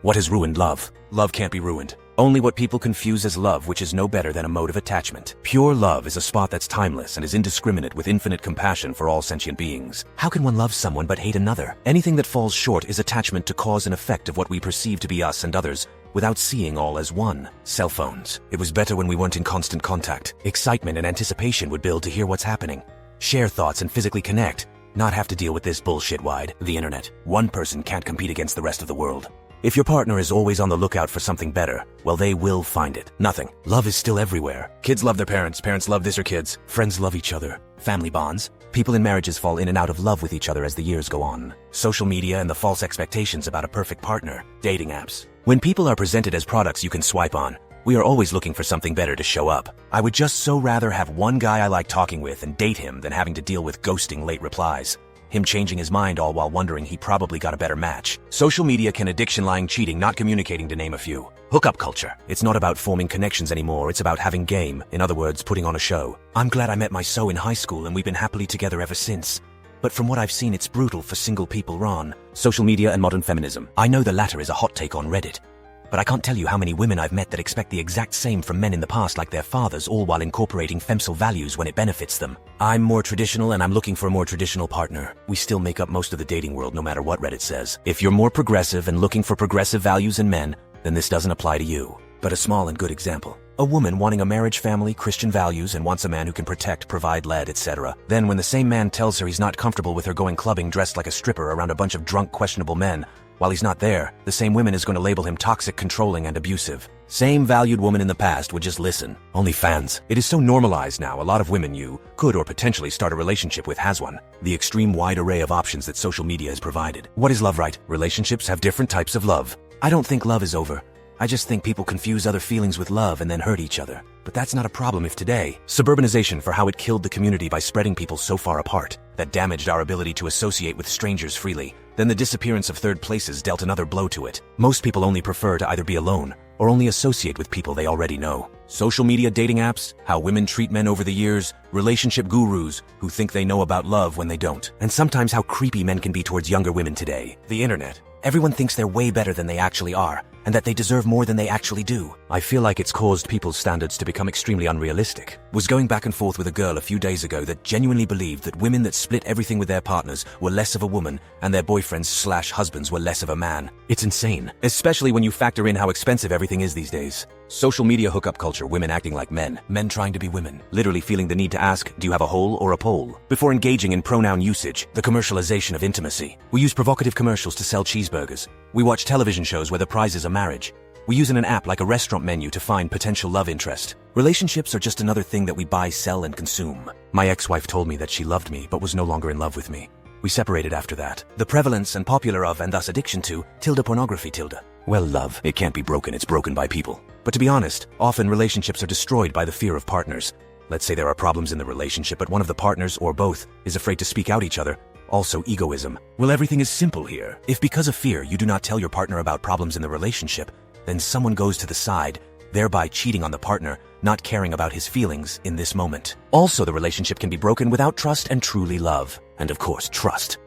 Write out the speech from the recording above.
What has ruined love? Love can't be ruined. Only what people confuse as love, which is no better than a mode of attachment. Pure love is a spot that's timeless and is indiscriminate with infinite compassion for all sentient beings. How can one love someone but hate another? Anything that falls short is attachment to cause and effect of what we perceive to be us and others, without seeing all as one. Cell phones. It was better when we weren't in constant contact. Excitement and anticipation would build to hear what's happening. Share thoughts and physically connect. Not have to deal with this bullshit wide. The internet. One person can't compete against the rest of the world. If your partner is always on the lookout for something better, well, they will find it. Nothing. Love is still everywhere. Kids love their parents, parents love this or kids. Friends love each other. Family bonds. People in marriages fall in and out of love with each other as the years go on. Social media and the false expectations about a perfect partner. Dating apps. When people are presented as products you can swipe on, we are always looking for something better to show up. I would just so rather have one guy I like talking with and date him than having to deal with ghosting late replies. Him changing his mind all while wondering he probably got a better match. Social media can addiction, lying, cheating, not communicating, to name a few. Hookup culture. It's not about forming connections anymore, it's about having game. In other words, putting on a show. I'm glad I met my so in high school and we've been happily together ever since. But from what I've seen, it's brutal for single people. Ron. Social media and modern feminism. I know the latter is a hot take on Reddit. But I can't tell you how many women I've met that expect the exact same from men in the past, like their fathers, all while incorporating femcel values when it benefits them. I'm more traditional and I'm looking for a more traditional partner. We still make up most of the dating world no matter what Reddit says. If you're more progressive and looking for progressive values in men, then this doesn't apply to you. But a small and good example. A woman wanting a marriage, family, Christian values, and wants a man who can protect, provide, lead, etc. Then when the same man tells her he's not comfortable with her going clubbing dressed like a stripper around a bunch of drunk, questionable men, while he's not there, the same woman is going to label him toxic, controlling, and abusive. Same valued woman in the past would just listen. OnlyFans. It is so normalized now, a lot of women you could or potentially start a relationship with has one. The extreme wide array of options that social media has provided. What is love, right? Relationships have different types of love. I don't think love is over. I just think people confuse other feelings with love and then hurt each other. But that's not a problem if today. Suburbanization, for how it killed the community by spreading people so far apart that damaged our ability to associate with strangers freely. Then the disappearance of third places dealt another blow to it. Most people only prefer to either be alone or only associate with people they already know. Social media, dating apps, how women treat men over the years, relationship gurus who think they know about love when they don't, and sometimes how creepy men can be towards younger women today. The internet. Everyone thinks they're way better than they actually are, and that they deserve more than they actually do. I feel like it's caused people's standards to become extremely unrealistic. Was going back and forth with a girl a few days ago that genuinely believed that women that split everything with their partners were less of a woman and their boyfriends/husbands were less of a man. It's insane, especially when you factor in how expensive everything is these days. Social media hookup culture, women acting like men trying to be women, literally feeling the need to ask, do you have a hole or a pole? Before engaging in pronoun usage, the commercialization of intimacy. We use provocative commercials to sell cheeseburgers. We watch television shows where the prizes are marriage. We use an app like a restaurant menu to find potential love interest. Relationships are just another thing that we buy, sell, and consume. My ex-wife told me that she loved me but was no longer in love with me. We separated after that. The prevalence and popular of, and thus addiction to, pornography. Well, love, it can't be broken, it's broken by people. But to be honest, often relationships are destroyed by the fear of partners. Let's say there are problems in the relationship, but one of the partners, or both, is afraid to speak out each other. Also egoism. Well, everything is simple here. If because of fear you do not tell your partner about problems in the relationship, then someone goes to the side, thereby cheating on the partner, not caring about his feelings in this moment. Also, the relationship can be broken without trust and truly love. And of course, trust.